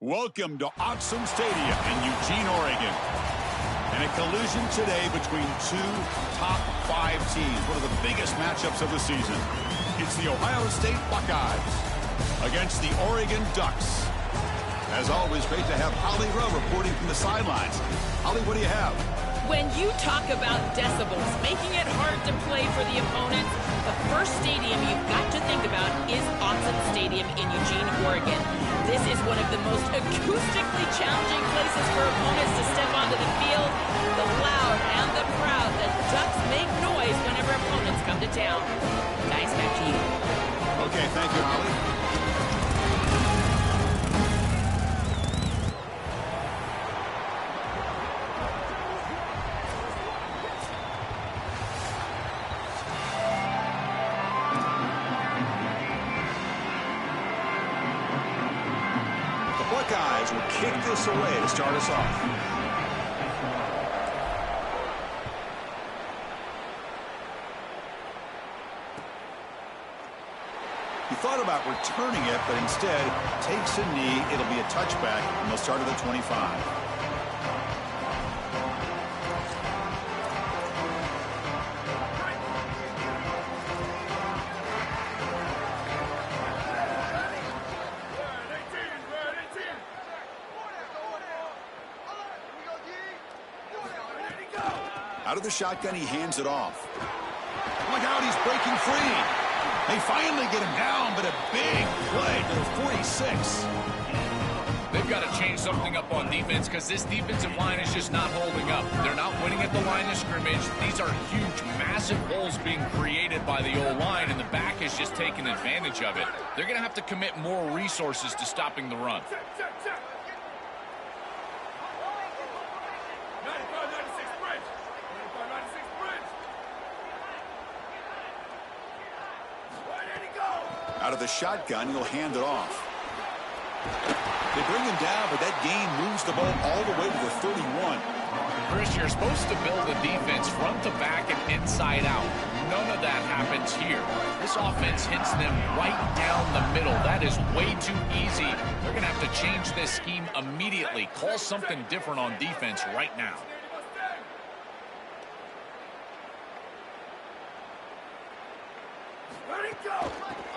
Welcome to Autzen Stadium in Eugene, Oregon. And a collision today between two top 5 teams. One of the biggest matchups of the season. It's the Ohio State Buckeyes against the Oregon Ducks. As always, great to have Holly Rowe reporting from the sidelines. Holly, what do you have? When you talk about decibels, making it hard to play for the opponents, the first stadium you've got to think about is Autzen Stadium in Eugene, Oregon. This is one of the most acoustically challenging places for opponents to step onto the field. The loud and the proud, the Ducks make noise whenever opponents come to town. Guys, back to you. Okay, thank you, Holly. Buckeyes will kick this away to start us off. He thought about returning it, but instead takes a knee. It'll be a touchback, and they'll start at the 25. Out of the shotgun, he hands it off. Look out, he's breaking free. They finally get him down, but a big play to the 46. They've got to change something up on defense because this defensive line is just not holding up. They're not winning at the line of scrimmage. These are huge, massive holes being created by the O-line, and the back is just taking advantage of it. They're going to have to commit more resources to stopping the run. Out of the shotgun, he'll hand it off. They bring him down, but that gain moves the ball all the way to the 31. Chris, you're supposed to build a defense front to back and inside out. None of that happens here. This offense hits them right down the middle. That is way too easy. They're going to have to change this scheme immediately. Call something different on defense right now.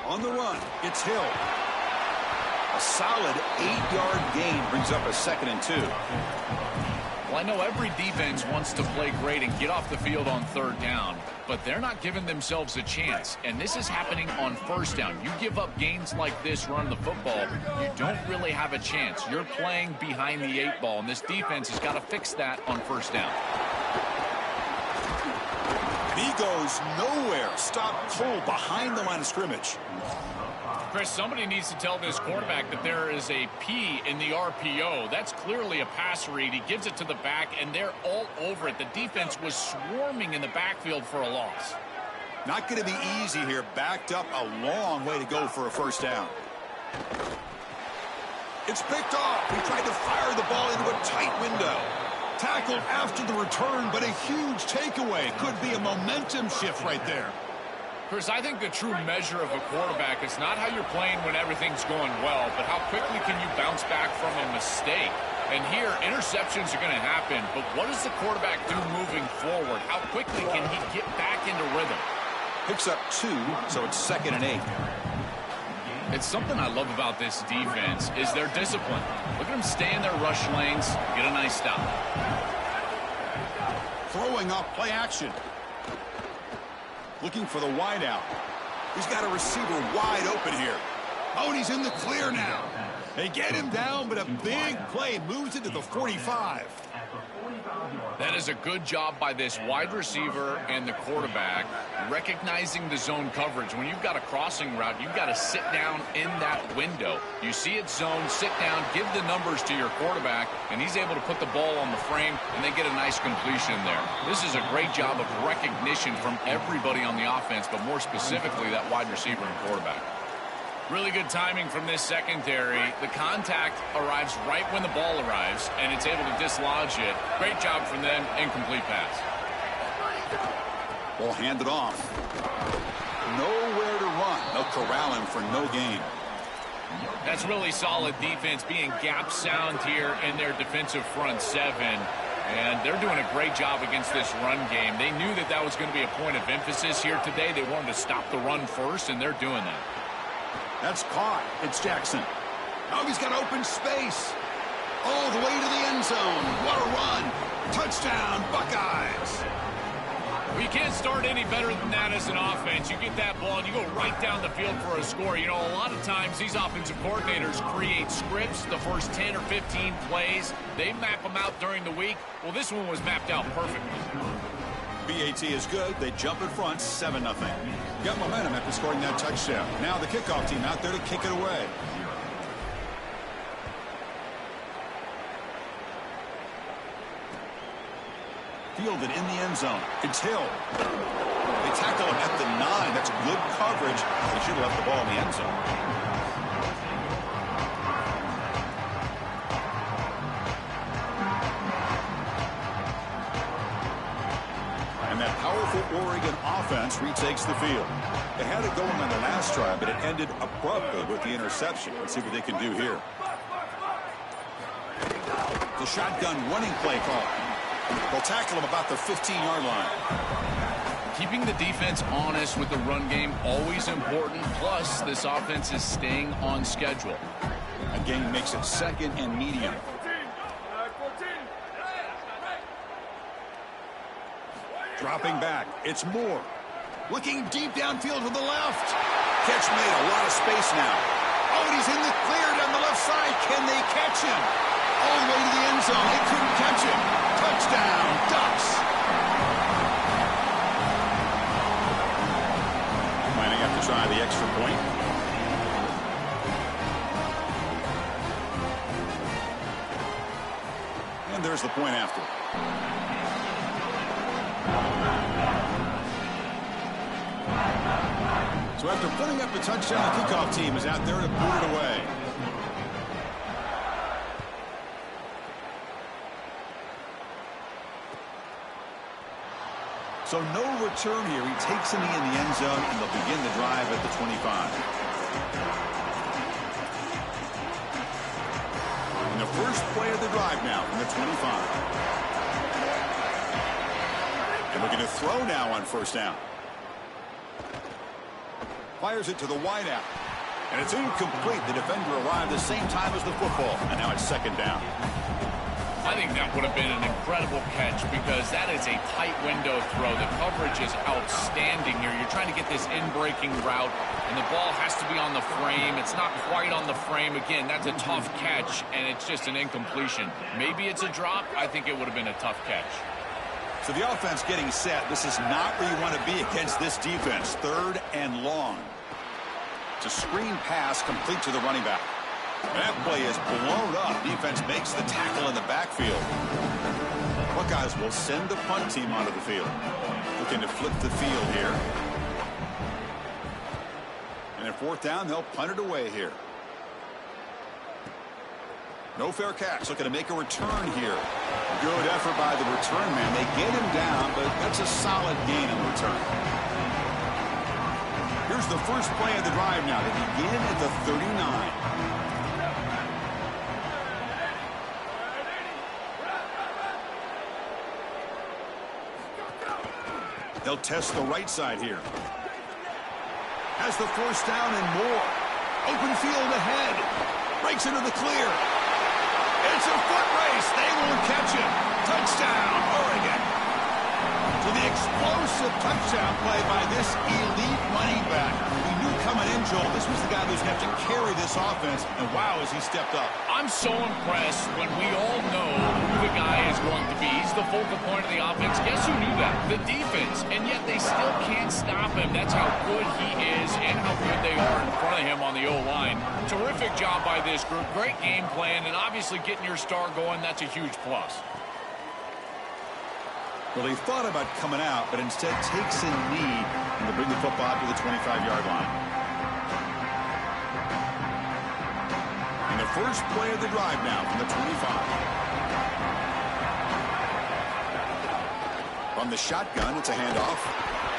On the run, it's Hill. A solid 8-yard gain brings up a 2nd and 2. Well, I know every defense wants to play great and get off the field on 3rd down, but they're not giving themselves a chance, and this is happening on 1st down. You give up gains like this running the football, you don't really have a chance. You're playing behind the 8 ball, and this defense has got to fix that on 1st down. He goes nowhere. Stop cold behind the line of scrimmage. Chris, somebody needs to tell this quarterback that there is a P in the RPO. That's clearly a pass read. He gives it to the back, and they're all over it. The defense was swarming in the backfield for a loss. Not going to be easy here. Backed up a long way to go for a 1st down. It's picked off. He tried to fire the ball into a tight window. Tackled after the return, but a huge takeaway. Could be a momentum shift right there. Chris, I think the true measure of a quarterback is not how you're playing when everything's going well, but how quickly can you bounce back from a mistake. And here, interceptions are going to happen, but what does the quarterback do moving forward? How quickly can he get back into rhythm? Picks up 2, so it's 2nd and 8. It's something I love about this defense is their discipline. Look at them stay in their rush lanes, get a nice stop. Throwing off play action. Looking for the wide out. He's got a receiver wide open here. Oh, and he's in the clear now. They get him down, but a big play moves it to the 45. That is a good job by this wide receiver and the quarterback recognizing the zone coverage. When you've got a crossing route, you've got to sit down in that window. You see it's zone, sit down, give the numbers to your quarterback, and he's able to put the ball on the frame, and they get a nice completion there. This is a great job of recognition from everybody on the offense, but more specifically that wide receiver and quarterback. Really good timing from this secondary. The contact arrives right when the ball arrives, and it's able to dislodge it. Great job from them. Incomplete pass. Ball handed off. Nowhere to run. They'll corral him for no gain. That's really solid defense, being gap sound here in their defensive front seven. And they're doing a great job against this run game. They knew that that was going to be a point of emphasis here today. They wanted to stop the run first, and they're doing that. That's caught. It's Jackson. Oh, he's got open space. All the way to the end zone. What a run. Touchdown, Buckeyes. Well, you can't start any better than that as an offense. You get that ball and you go right down the field for a score. You know, a lot of times these offensive coordinators create scripts, the first 10 or 15 plays. They map them out during the week. Well, this one was mapped out perfectly. BAT is good. They jump in front, 7-0. Got momentum after scoring that touchdown. Now the kickoff team out there to kick it away. Fielded in the end zone. It's Hill. They tackle him at the 9. That's good coverage. They should have left the ball in the end zone. And that powerful Oregon offense retakes the field. They had it going on the last drive, but it ended abruptly with the interception. Let's see what they can do here. The shotgun running play call. They'll tackle him about the 15-yard line. Keeping the defense honest with the run game, always important. Plus, this offense is staying on schedule. Again, makes it 2nd and medium. Dropping back. It's Moore. Looking deep downfield to the left. Catch made. A lot of space now. Oh, and he's in the clear down the left side. Can they catch him? All the way to the end zone. They couldn't catch him. Touchdown, Ducks. Might have to try the extra point. And there's the point after. So after putting up the touchdown, the kickoff team is out there to boot it away. So no return here. He takes a knee in the end zone, and they'll begin the drive at the 25. And the first play of the drive now from the 25. And looking to throw now on first down. Fires it to the wideout. And it's incomplete. The defender arrived the same time as the football. And now it's 2nd down. I think that would have been an incredible catch because that is a tight window throw. The coverage is outstanding here. You're trying to get this in-breaking route, and the ball has to be on the frame. It's not quite on the frame. Again, that's a tough catch, and it's just an incompletion. Maybe it's a drop. I think it would have been a tough catch. So the offense getting set. This is not where you want to be against this defense. 3rd and long. It's a screen pass complete to the running back. That play is blown up. Defense makes the tackle in the backfield. Buckeyes will send the punt team onto the field. Looking to flip the field here. And at 4th down, they'll punt it away here. No fair catch. Looking to make a return here. Good effort by the return man. They get him down, but that's a solid gain in the return. Here's the first play of the drive now. They begin at the 39. They'll test the right side here. Has the 4th down and more. Open field ahead. Breaks into the clear. It's a foot race. They won't catch him. Touchdown, Oregon. So the explosive touchdown play by this elite running back. We knew coming in, Joel, this was the guy who's going to have to carry this offense. And wow, has he stepped up. I'm so impressed when we all know who the guy is going to be. He's the focal point of the offense. Guess who knew that? The defense. And yet they still can't stop him. That's how good he is and how good they are in front of him on the O-line. Terrific job by this group. Great game plan. And obviously getting your star going, that's a huge plus. Well, he thought about coming out, but instead takes a knee and to bring the football to the 25-yard line. And the first play of the drive now from the 25. From the shotgun, it's a handoff.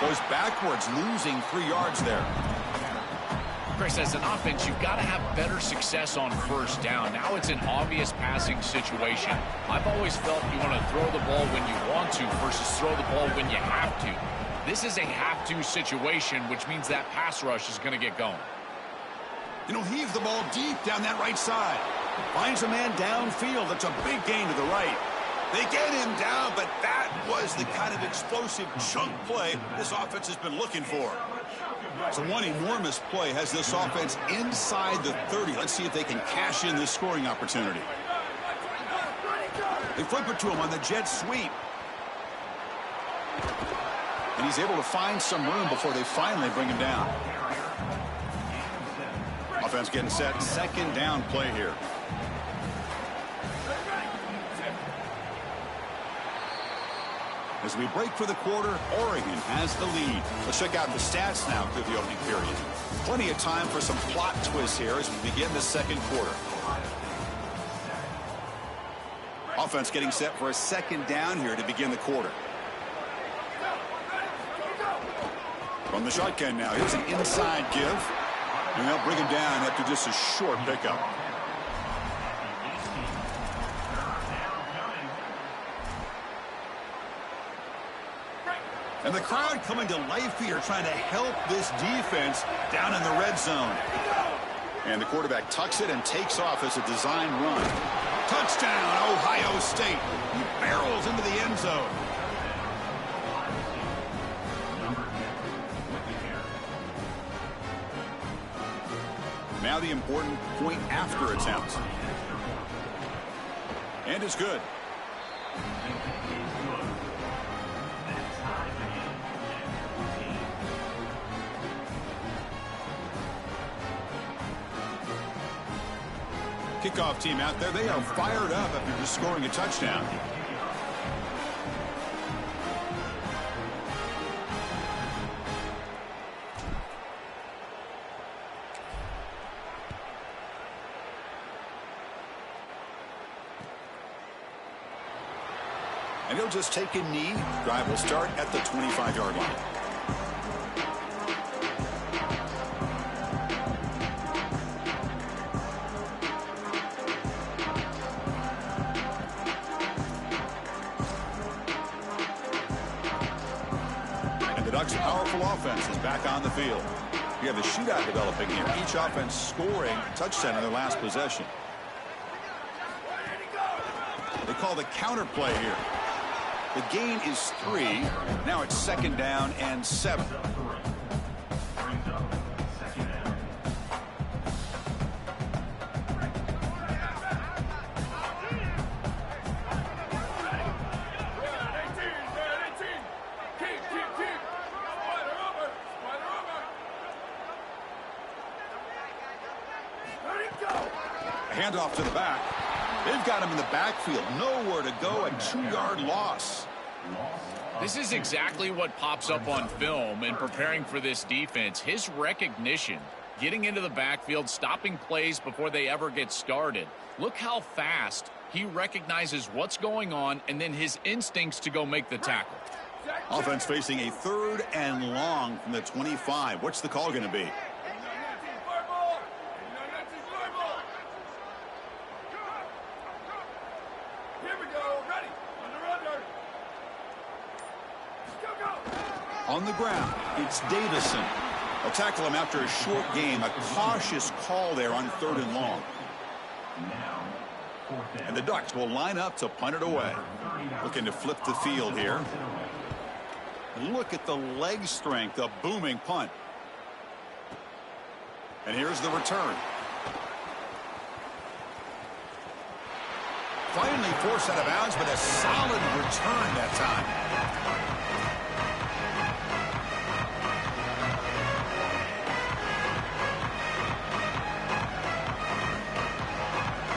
Goes backwards, losing 3 yards there. Chris, as an offense, you've got to have better success on first down. Now it's an obvious passing situation. I've always felt you want to throw the ball when you want to versus throw the ball when you have to. This is a have-to situation, which means that pass rush is going to get going. You know, heave the ball deep down that right side. Finds a man downfield. That's a big gain to the right. They get him down, but that was the kind of explosive chunk play this offense has been looking for. So one enormous play has this offense inside the 30. Let's see if they can cash in this scoring opportunity. They flip it to him on the jet sweep. And he's able to find some room before they finally bring him down. Offense getting set. Second down play here. As we break for the quarter, Oregon has the lead. Let's check out the stats now through the opening period. Plenty of time for some plot twists here as we begin the second quarter. Offense getting set for a second down here to begin the quarter. From the shotgun now, here's an inside give. And they'll bring him down after just a short pickup. And the crowd coming to life here, trying to help this defense down in the red zone. And the quarterback tucks it and takes off as a design run. Touchdown, Ohio State. He barrels into the end zone. Now the important point after attempt. And it's good. Kickoff team out there. They are fired up after just scoring a touchdown. And he'll just take a knee. Drive will start at the 25-yard line. And the Ducks' powerful offense is back on the field. We have a shootout developing here. Each offense scoring a touchdown in their last possession. They call the counter play here. The gain is 3. Now it's second down and 7. A handoff to the back. They've got him in the backfield. Nowhere to go. A 2-yard loss. This is exactly what pops up on film in preparing for this defense. His recognition, getting into the backfield, stopping plays before they ever get started. Look how fast he recognizes what's going on and then his instincts to go make the tackle. Offense facing a 3rd and long from the 25. What's the call going to be? On the ground, it's Davison. They'll tackle him after a short game. A cautious call there on 3rd and long. And the Ducks will line up to punt it away. Looking to flip the field here. Look at the leg strength, a booming punt. And here's the return. Finally forced out of bounds, but a solid return that time.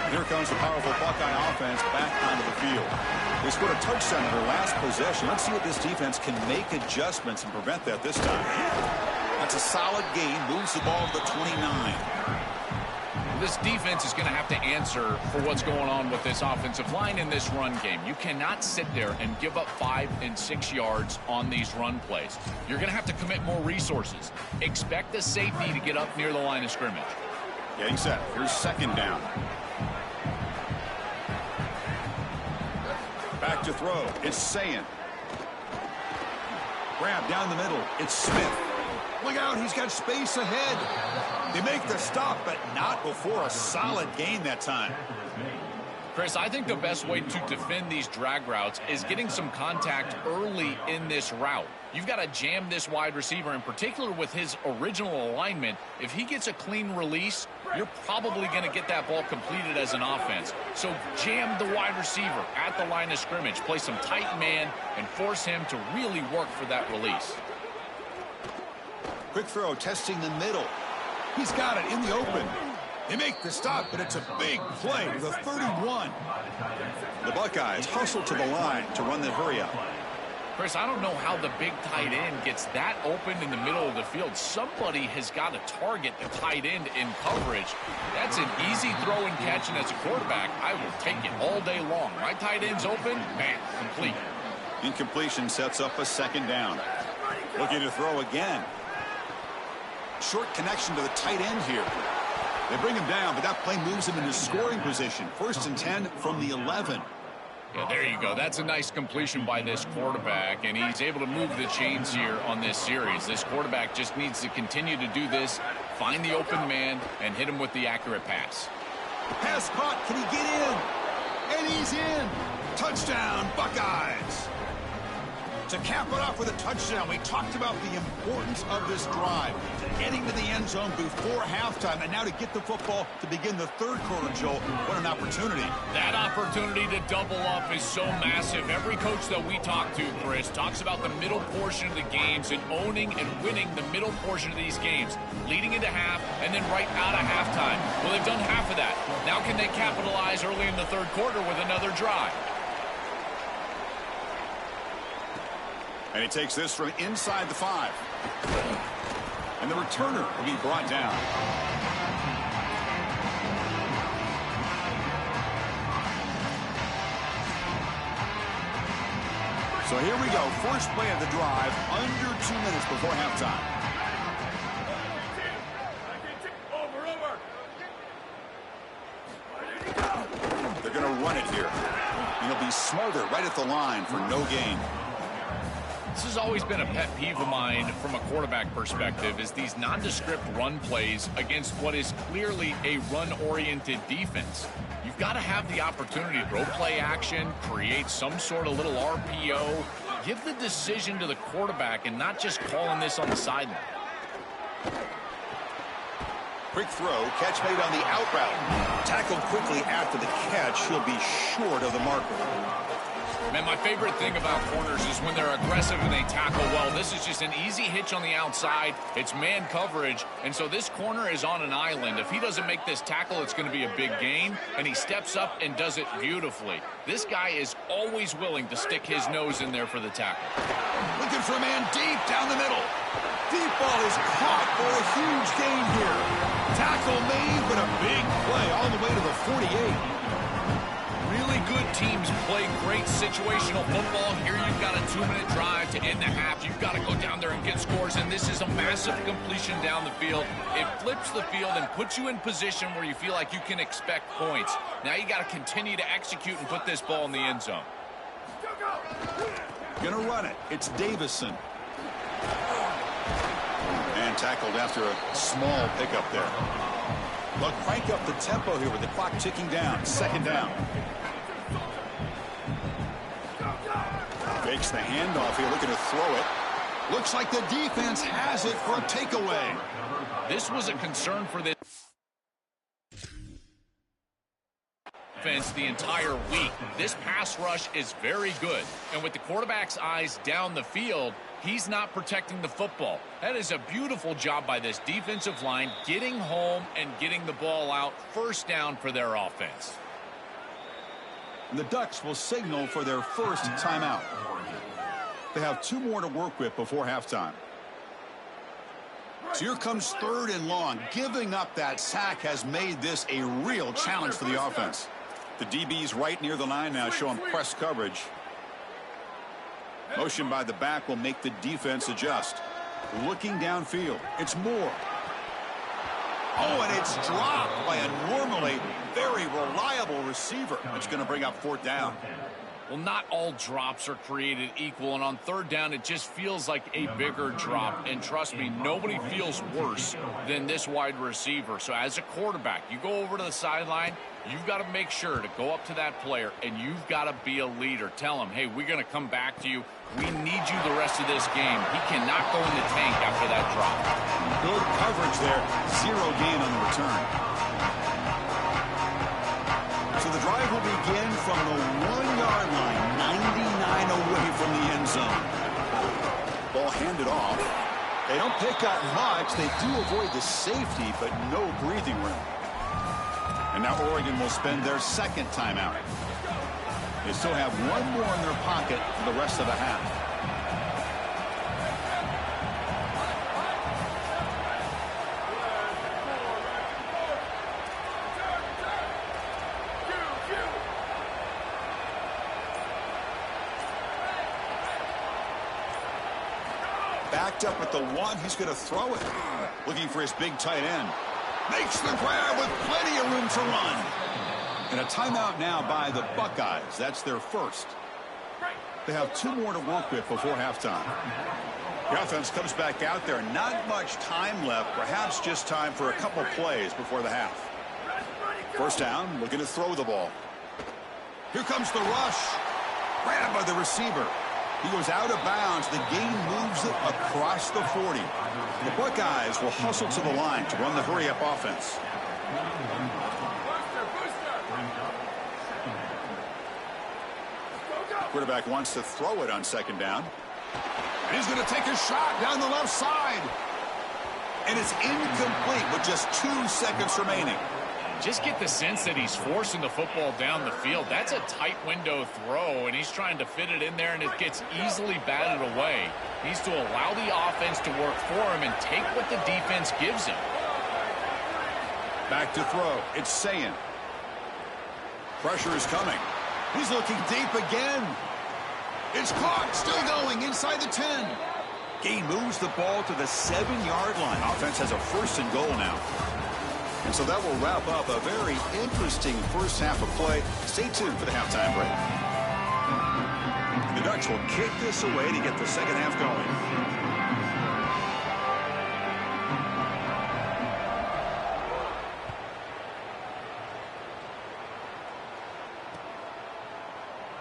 Here comes the powerful Buckeye offense back onto the field. They scored a touchdown in their last possession. Let's see if this defense can make adjustments and prevent that this time. That's a solid gain. Moves the ball to the 29. This defense is going to have to answer for what's going on with this offensive line in this run game. You cannot sit there and give up 5 and 6 yards on these run plays. You're going to have to commit more resources. Expect a safety to get up near the line of scrimmage. Getting set. Here's second down. Back to throw. It's Sayin. Grab down the middle. It's Smith. Look out, he's got space ahead. They make the stop, but not before a solid gain that time. Chris, I think the best way to defend these drag routes is getting some contact early in this route. You've got to jam this wide receiver, in particular with his original alignment. If he gets a clean release, you're probably going to get that ball completed as an offense. So jam the wide receiver at the line of scrimmage, play some tight man, and force him to really work for that release. Quick throw, testing the middle. He's got it in the open. They make the stop, but it's a big play to the 31. The Buckeyes hustle to the line to run the hurry up. Chris, I don't know how the big tight end gets that open in the middle of the field. Somebody has got to target the tight end in coverage. That's an easy throw and catch, and as a quarterback, I will take it all day long. My tight end's open, man, complete. Incompletion sets up a second down. Looking to throw again. Short connection to the tight end here. They bring him down, but that play moves him into scoring position. 1st and 10 from the 11. Yeah, there you go. That's a nice completion by this quarterback, and he's able to move the chains here on this series. This quarterback just needs to continue to do this, find the open man, and hit him with the accurate pass. Pass caught. Can he get in? And he's in. Touchdown, Buckeyes. To cap it off with a touchdown, we talked about the importance of this drive. Getting to the end zone before halftime, and now to get the football to begin the third quarter, Joel. What an opportunity. That opportunity to double up is so massive. Every coach that we talk to, Chris, talks about the middle portion of the games and owning and winning the middle portion of these games, leading into half and then right out of halftime. Well, they've done half of that. Now can they capitalize early in the third quarter with another drive? And he takes this from inside the 5. And the returner will be brought down. So here we go. First play of the drive, under 2 minutes before halftime. They're going to run it here. And he'll be smarter right at the line for no gain. This has always been a pet peeve of mine from a quarterback perspective, is these nondescript run plays against what is clearly a run-oriented defense. You've got to have the opportunity to throw play action, create some sort of little RPO, give the decision to the quarterback and not just calling this on the sideline. Quick throw, catch made on the out route. Tackled quickly after the catch. He'll be short of the marker. Man, my favorite thing about corners is when they're aggressive and they tackle well. This is just an easy hitch on the outside. It's man coverage, and so this corner is on an island. If he doesn't make this tackle, it's going to be a big gain, and he steps up and does it beautifully. This guy is always willing to stick his nose in there for the tackle. Looking for a man deep down the middle. Deep ball is caught for a huge gain here. Tackle made, but a big play all the way to the 48. Really good teams play great situational football. Here you've got a 2-minute drive to end the half. You've got to go down there and get scores, and this is a massive completion down the field. It flips the field and puts you in position where you feel like you can expect points. Now you got to continue to execute and put this ball in the end zone. Gonna run it. It's Davison. And tackled after a small pickup there. They'll crank up the tempo here with the clock ticking down. Second down. Fakes the handoff here, looking to throw it. Looks like the defense has it for a takeaway. This was a concern for this defense the entire week. This pass rush is very good. And with the quarterback's eyes down the field, he's not protecting the football. That is a beautiful job by this defensive line, getting home and getting the ball out. First down for their offense. The Ducks will signal for their first timeout. They have 2 more to work with before halftime. So here comes 3rd and long. Giving up that sack has made this a real challenge for the offense. The DB's right near the line now, showing press coverage. Motion by the back will make the defense adjust. Looking downfield, it's Moore. Oh, and it's dropped by a normally very reliable receiver. It's going to bring up 4th down. Well, not all drops are created equal, and on 3rd down, it just feels like a bigger drop. And trust me, nobody feels worse than this wide receiver. So as a quarterback, you go over to the sideline, you've got to make sure to go up to that player, and you've got to be a leader. Tell him, hey, we're going to come back to you. We need you the rest of this game. He cannot go in the tank after that drop. Good coverage there. 0 gain on the return. So the drive will begin from the 1-yard line, 99 away from the end zone. Ball handed off. They don't pick up much. They do avoid the safety, but no breathing room. And now Oregon will spend their 2nd timeout. They still have 1 more in their pocket for the rest of the half. Backed up at the 1, he's going to throw it. Looking for his big tight end. Makes the grab with plenty of room to run. And a timeout now by the Buckeyes. That's their 1st. They have 2 more to work with before halftime. The offense comes back out there. Not much time left. Perhaps just time for a couple plays before the half. 1st down, looking to throw the ball. Here comes the rush. Grabbed by the receiver. He goes out of bounds. The gain moves it across the 40. The Buckeyes will hustle to the line to run the hurry-up offense. Quarterback wants to throw it on 2nd down. And he's going to take a shot down the left side. And it's incomplete with just 2 seconds remaining. Just get the sense that he's forcing the football down the field. That's a tight window throw, and he's trying to fit it in there, and it gets easily batted away. He needs to allow the offense to work for him and take what the defense gives him. Back to throw. It's Sayin. Pressure is coming. He's looking deep again. It's caught. Still going inside the 10. Gain moves the ball to the 7-yard line. Offense has a 1st and goal now. And so that will wrap up a very interesting first half of play. Stay tuned for the halftime break. The Ducks will kick this away to get the 2nd half going.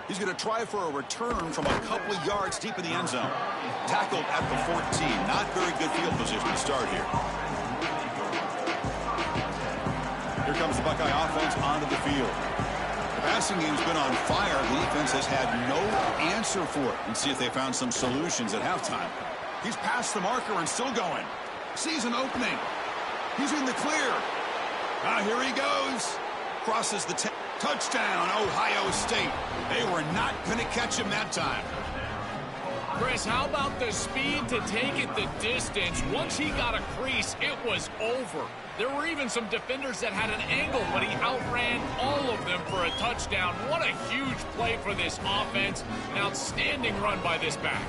He's going to try for a return from a couple of yards deep in the end zone. Tackled at the 14. Not very good field position to start here. Here comes the Buckeye offense onto the field. The passing game's been on fire. The defense has had no answer for it. And see if they found some solutions at halftime. He's past the marker and still going. Sees an opening. He's in the clear. Now here he goes. Crosses the 10. Touchdown, Ohio State. They were not going to catch him that time. Chris, how about the speed to take it the distance? Once he got a crease, it was over. There were even some defenders that had an angle, but he outran all of them for a touchdown. What a huge play for this offense. An outstanding run by this back.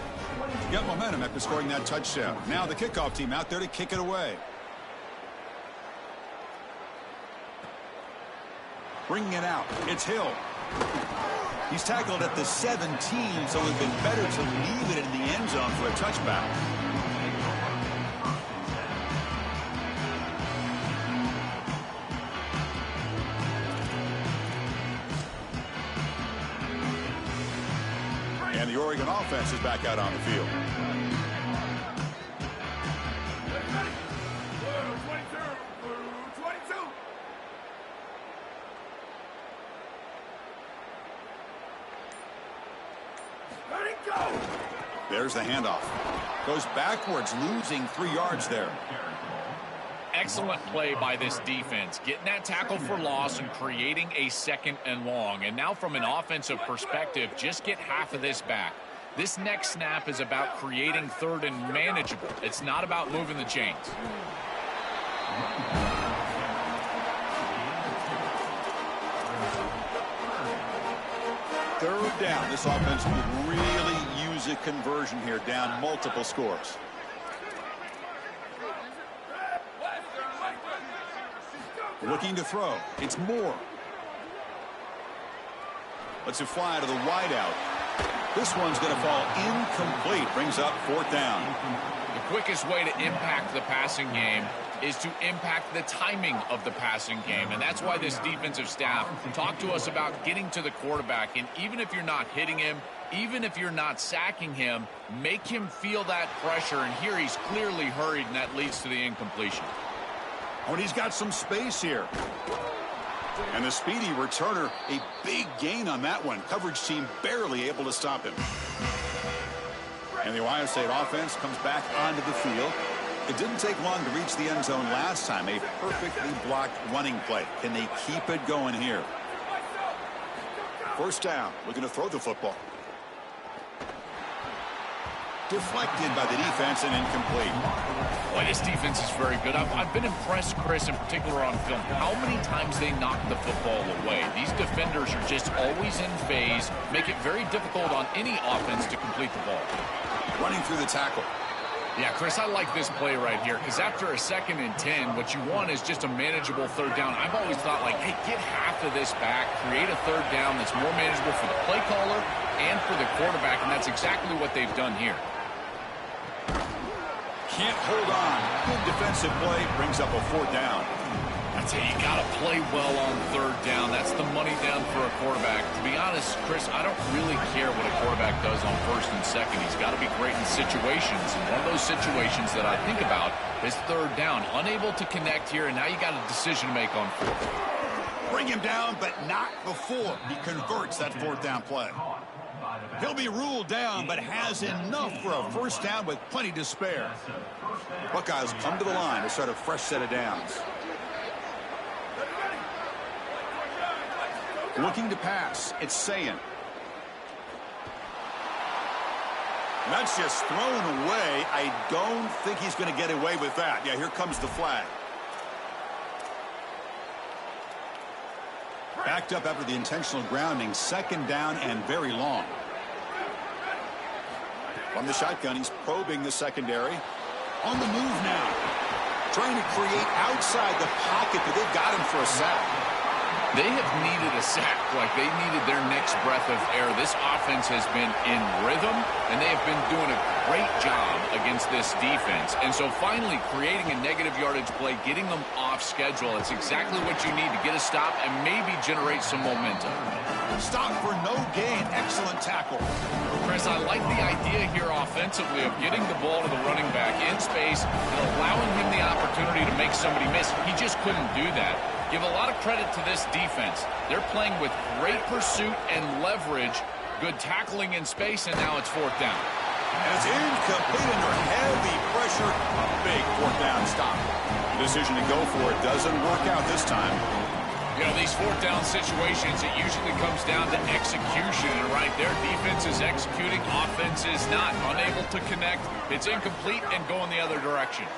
Got momentum after scoring that touchdown. Now the kickoff team out there to kick it away. Bringing it out. It's Hill. He's tackled at the 17, so it would have been better to leave it in the end zone for a touchback. And the Oregon offense is back out on the field. There's the handoff. Goes backwards, losing 3 yards there. Excellent play by this defense. Getting that tackle for loss and creating a 2nd and long. And now from an offensive perspective, just get half of this back. This next snap is about creating third and manageable. It's not about moving the chains. Third down. This offense would really use a conversion here, down multiple scores. Looking to throw. It's Moore. Lets it fly to the wideout. This one's going to fall incomplete. Brings up fourth down. The quickest way to impact the passing game is to impact the timing of the passing game. And that's why this defensive staff talked to us about getting to the quarterback. And even if you're not hitting him, even if you're not sacking him, make him feel that pressure. And here he's clearly hurried, and that leads to the incompletion. Oh, and he's got some space here. And the speedy returner, a big gain on that one. Coverage team barely able to stop him. And the Ohio State offense comes back onto the field. It didn't take long to reach the end zone last time. A perfectly blocked running play. Can they keep it going here? First down. Looking to throw the football. Deflected by the defense and incomplete. Boy, this defense is very good. I've been impressed, Chris, in particular on film, how many times they knock the football away. These defenders are just always in phase, make it very difficult on any offense to complete the ball. Running through the tackle. Yeah, Chris, I like this play right here because after a 2nd and 10, what you want is just a manageable third down. I've always thought, like, hey, get half of this back, create a third down that's more manageable for the play caller and for the quarterback, and that's exactly what they've done here. Can't hold on. Good defensive play. Brings up a fourth down. That's it. You got to play well on third down. That's the money down for a quarterback. To be honest, Chris, I don't really care what a quarterback does on first and second. He's got to be great in situations. And one of those situations that I think about is third down. Unable to connect here, and now you got a decision to make on fourth. Bring him down, but not before he converts that fourth down play. He'll be ruled down, but has enough for a first down with plenty to spare. Buckeyes come to the line to start a fresh set of downs. Looking to pass. It's Sayin. That's just thrown away. I don't think he's going to get away with that. Yeah, here comes the flag. Backed up after the intentional grounding. 2nd down and very long. From the shotgun, he's probing the secondary. On the move now. Trying to create outside the pocket, but they've got him for a sack. They have needed a sack like they needed their next breath of air. This offense has been in rhythm, and they have been doing a great job against this defense. And so finally creating a negative yardage play, getting them off schedule, it's exactly what you need to get a stop and maybe generate some momentum. Stop for no gain. Excellent tackle. Chris, I like the idea here offensively of getting the ball to the running back in space and allowing him the opportunity to make somebody miss. He just couldn't do that. Give a lot of credit to this defense. They're playing with great pursuit and leverage, good tackling in space, and now it's fourth down. And it's incomplete under heavy pressure. A big fourth down stop. The decision to go for it doesn't work out this time. You know, these fourth down situations, it usually comes down to execution. And right there, defense is executing, offense is not. Unable to connect. It's incomplete and going the other direction.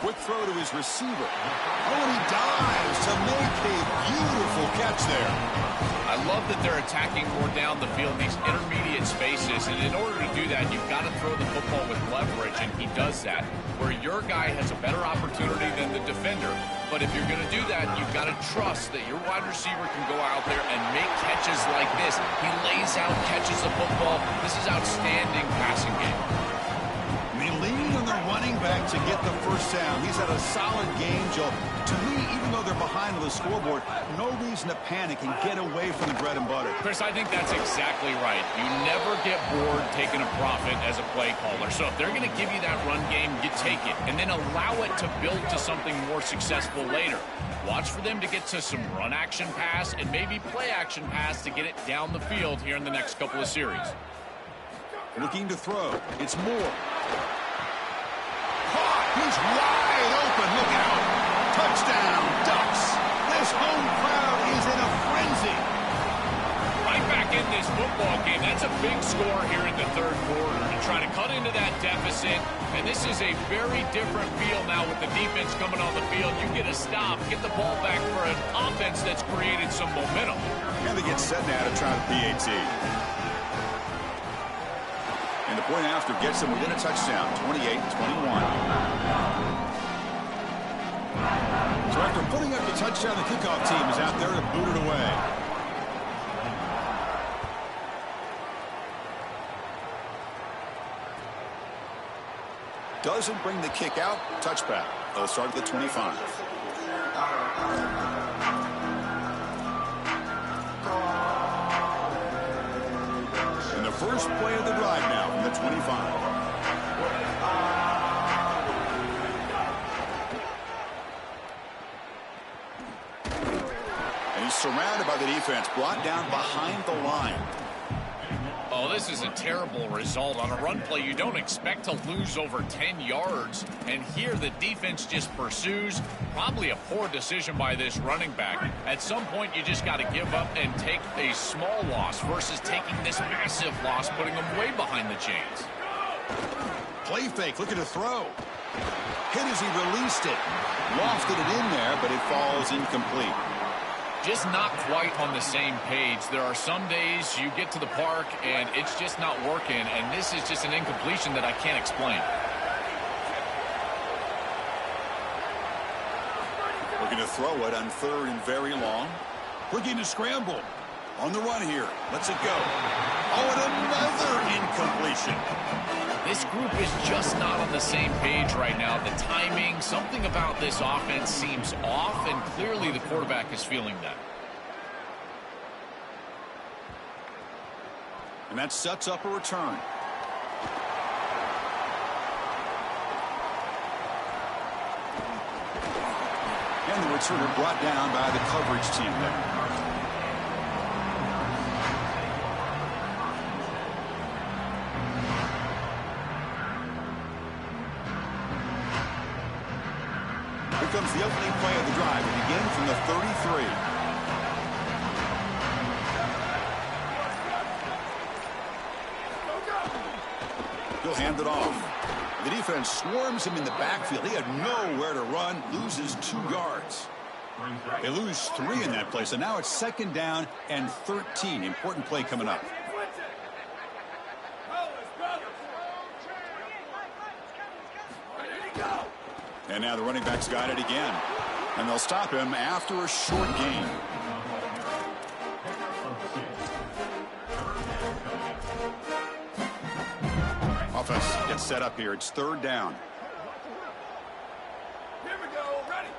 Quick throw to his receiver. Oh, and he dives to make a beautiful catch there. I love that they're attacking more down the field, these intermediate spaces, and in order to do that, you've got to throw the football with leverage, and he does that, where your guy has a better opportunity than the defender. But if you're going to do that, you've got to trust that your wide receiver can go out there and make catches like this. He lays out, catches the football. This is outstanding passing game. They lean on their running back to get the first down. He's had a solid game, Joe. To me, even though they're behind on the scoreboard, no reason to panic and get away from the bread and butter. Chris, I think that's exactly right. You never get bored taking a profit as a play caller. So if they're going to give you that run game, you take it. And then allow it to build to something more successful later. Watch for them to get to some run action pass and maybe play action pass to get it down the field here in the next couple of series. Looking to throw. It's Moore. Caught. He's wide open. Look out. Touchdown, Ducks. This home crowd is in a frenzy. Right back in this football game. That That's a big score here in the third quarter to try to cut into that deficit. And this is a very different feel now with the defense coming on the field. You get a stop, get the ball back for an offense that's created some momentum. And they get set now to try the PAT. And the point after gets them within a touchdown, 28-21. So after putting up the touchdown, the kickoff team is out there to boot it away. Doesn't bring the kick out. Touchback. They'll start at the 25. And the first play of the drive now from the 25. And he's surrounded by the defense, brought down behind the line. Oh, this is a terrible result. On a run play, you don't expect to lose over 10 yards. And here the defense just pursues. Probably a poor decision by this running back. At some point, you just got to give up and take a small loss versus taking this massive loss, putting them way behind the chains. Play fake, looking to throw. Hit as he released it. Lofted it in there, but it falls incomplete. Just not quite on the same page. There are some days you get to the park and it's just not working, and this is just an incompletion that I can't explain. Looking to throw it on third and very long. Looking to scramble. On the run here. Lets it go. Oh, and another incompletion. This group is just not on the same page right now. The timing, something about this offense seems off, and clearly the quarterback is feeling that. And that sets up a return. And the returner brought down by the coverage team there. Comes the opening play of the drive. It begins from the 33. He'll hand it off. The defense swarms him in the backfield. He had nowhere to run, loses 2 yards. They lose 3 in that play, so now it's second down and 13. Important play coming up. And now the running back's got it again. And they'll stop him after a short gain. Offense gets set up here. It's third down. Here we go. Ready.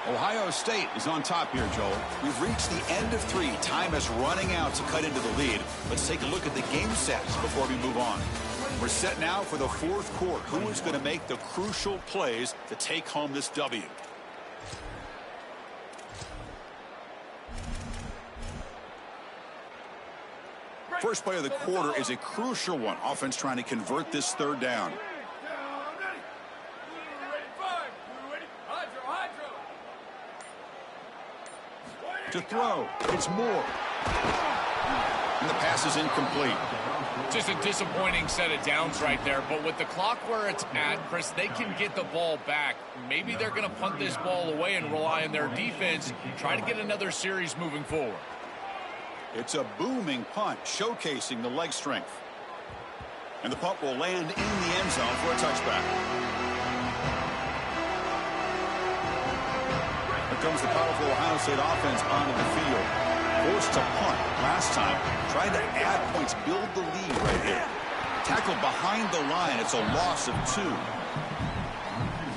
Ohio State is on top here, Joel. We've reached the end of 3. Time is running out to cut into the lead. Let's take a look at the game sets before we move on. We're set now for the fourth quarter. Who is going to make the crucial plays to take home this W? First play of the quarter is a crucial one. Offense trying to convert this third down. To throw. It's Moore. And the pass is incomplete. Just a disappointing set of downs right there, but with the clock where it's at, Chris, they can get the ball back. Maybe they're going to punt this ball away and rely on their defense, try to get another series moving forward. It's a booming punt, showcasing the leg strength. And the punt will land in the end zone for a touchback. Here comes the powerful Ohio State offense onto the field. Forced to punt last time. Trying to add points, build the lead right here. Tackled behind the line. It's a loss of 2.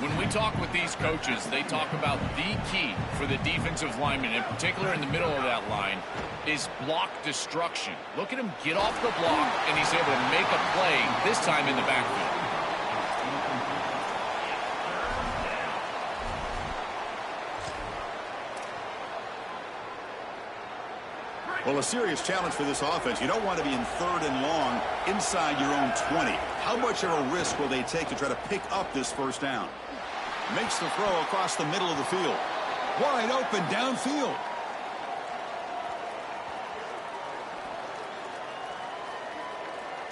When we talk with these coaches, they talk about the key for the defensive lineman, in particular in the middle of that line, is block destruction. Look at him get off the block, and he's able to make a play, this time in the backfield. Well, a serious challenge for this offense. You don't want to be in third and long inside your own 20. How much of a risk will they take to try to pick up this first down? Makes the throw across the middle of the field. Wide open downfield.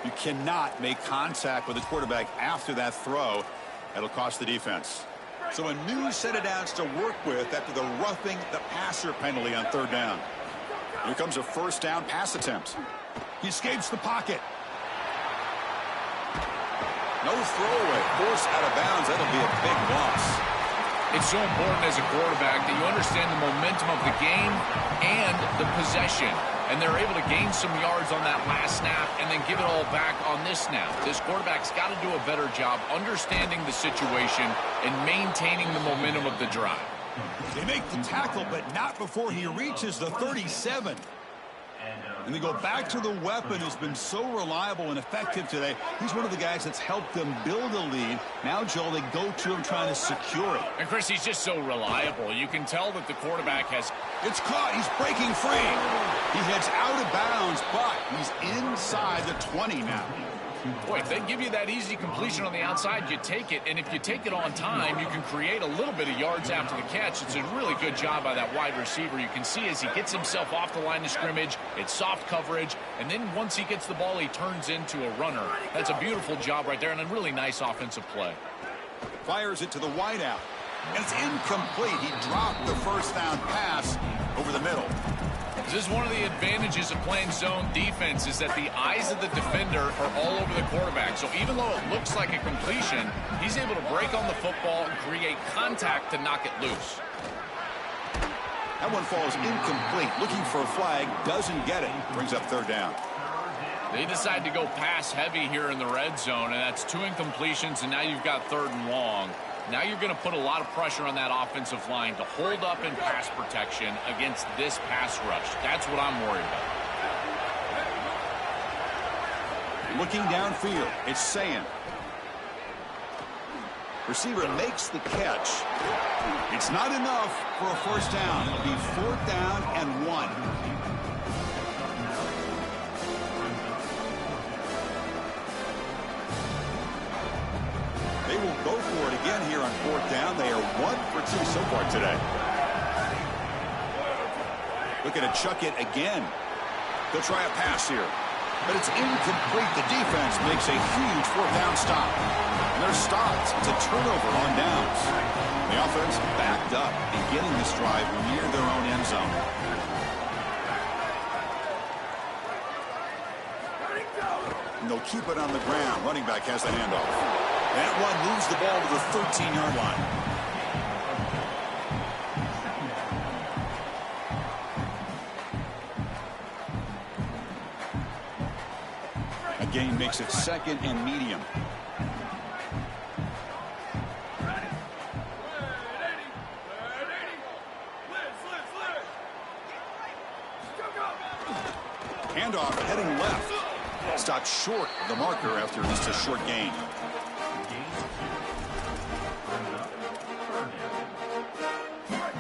You cannot make contact with the quarterback after that throw. That'll cost the defense. So a new set of downs to work with after the roughing the passer penalty on 3rd down. Here comes a 1st down pass attempt. He escapes the pocket. No throwaway. Forced out of bounds. That'll be a big loss. It's so important as a quarterback that you understand the momentum of the game and the possession. And they're able to gain some yards on that last snap and then give it all back on this snap. This quarterback's got to do a better job understanding the situation and maintaining the momentum of the drive. They make the tackle, but not before he reaches the 37. And they go back to the weapon who's been so reliable and effective today. He's one of the guys that's helped them build a lead. Now, Joel, they go to him trying to secure it. And, Chris, he's just so reliable. You can tell that the quarterback has... It's caught. He's breaking free. He heads out of bounds, but he's inside the 20 now. Boy, if they give you that easy completion on the outside, you take it. And if you take it on time, you can create a little bit of yards after the catch. It's a really good job by that wide receiver. You can see as he gets himself off the line of scrimmage, it's soft coverage. And then once he gets the ball, he turns into a runner. That's a beautiful job right there and a really nice offensive play. Fires it to the wideout. And it's incomplete. He dropped the 1st down pass over the middle. This is one of the advantages of playing zone defense is that the eyes of the defender are all over the quarterback. So even though it looks like a completion, he's able to break on the football and create contact to knock it loose. That one falls incomplete. Looking for a flag, doesn't get it. Brings up 3rd down. They decide to go pass heavy here in the red zone, and that's 2 incompletions, and now you've got 3rd and long. Now you're going to put a lot of pressure on that offensive line to hold up in pass protection against this pass rush. That's what I'm worried about. Looking downfield, it's Sayan. Receiver makes the catch. It's not enough for a 1st down. It'll be 4th down and 1. They will go for it again here on 4th down. They are 1 for 2 so far today. Looking to chuck it again. They'll try a pass here. But it's incomplete. The defense makes a huge 4th down stop. And they're stopped. It's a turnover on downs. The offense backed up, beginning this drive near their own end zone. And they'll keep it on the ground. Running back has the handoff. That one moves the ball to the 13-yard line. A gain makes it 2nd and medium. Handoff heading left. Stopped short of the marker after just a short gain.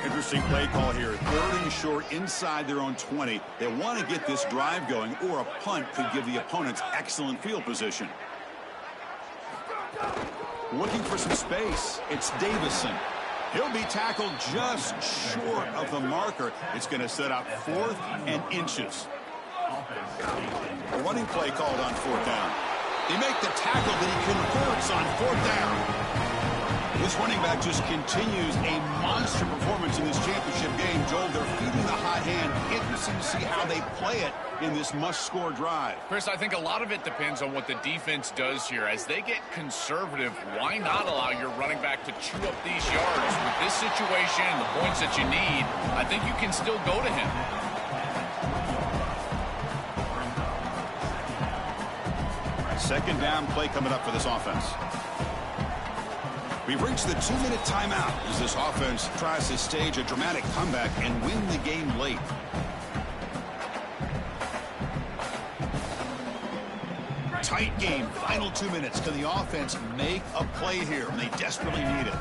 Interesting play call here. 3rd and short inside their own 20. They want to get this drive going, or a punt could give the opponents excellent field position. Looking for some space. It's Davison. He'll be tackled just short of the marker. It's going to set up 4th and inches. A running play called on 4th down. They make the tackle that he converts on 4th down. This running back just continues a monster performance in this championship game. Joel, they're feeding the hot hand. Interesting to see how they play it in this must-score drive. Chris, I think a lot of it depends on what the defense does here. As they get conservative, why not allow your running back to chew up these yards? With this situation and the points that you need, I think you can still go to him. Second down play coming up for this offense. We've reached the 2-minute timeout as this offense tries to stage a dramatic comeback and win the game late. Tight game, final 2 minutes. Can the offense make a play here? And they desperately need it.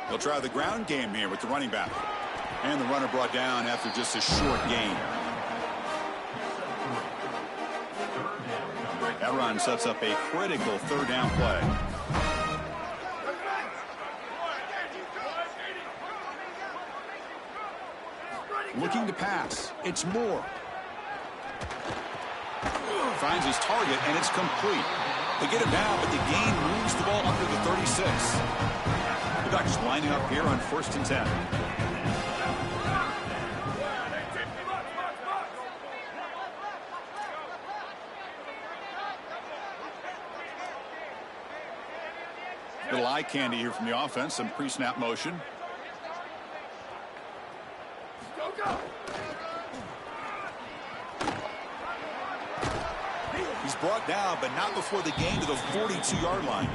They'll try the ground game here with the running back. And the runner brought down after just a short gain. run sets up a critical third down play. Looking to pass. It's Moore. Finds his target, and it's complete. They get it now, but the gain moves the ball under the 36. The Ducks lining up here on 1st and 10. Little eye candy here from the offense. Some pre-snap motion. He's brought down, but not before the gain to the 42-yard line.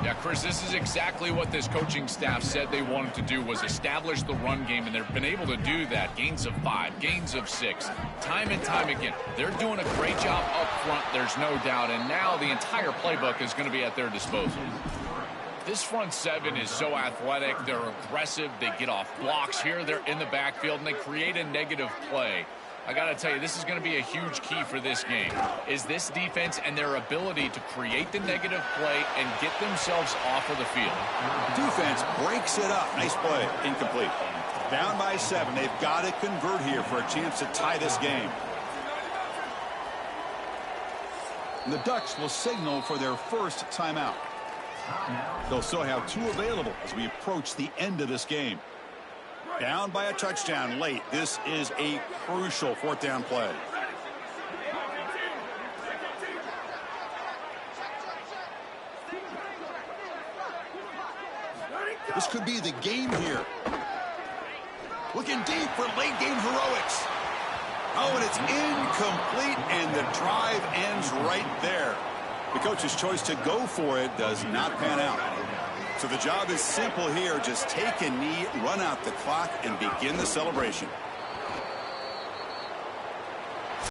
Yeah, Chris, this is exactly what this coaching staff said they wanted to do, was establish the run game, and they've been able to do that. Gains of 5, gains of 6, time and time again. They're doing a great job up front, there's no doubt, and now the entire playbook is going to be at their disposal. This front seven is so athletic, they're aggressive, they get off blocks here, they're in the backfield, and they create a negative play. I got to tell you, this is going to be a huge key for this game, is this defense and their ability to create the negative play and get themselves off of the field. Defense breaks it up. Nice play. Incomplete. Down by 7. They've got to convert here for a chance to tie this game. And the Ducks will signal for their first timeout. They'll still have 2 available as we approach the end of this game. Down by a touchdown late. This is a crucial 4th down play. This could be the game here. Looking deep for late game heroics. Oh, and it's incomplete, and the drive ends right there. The coach's choice to go for it does not pan out. So the job is simple here. Just take a knee, run out the clock, and begin the celebration.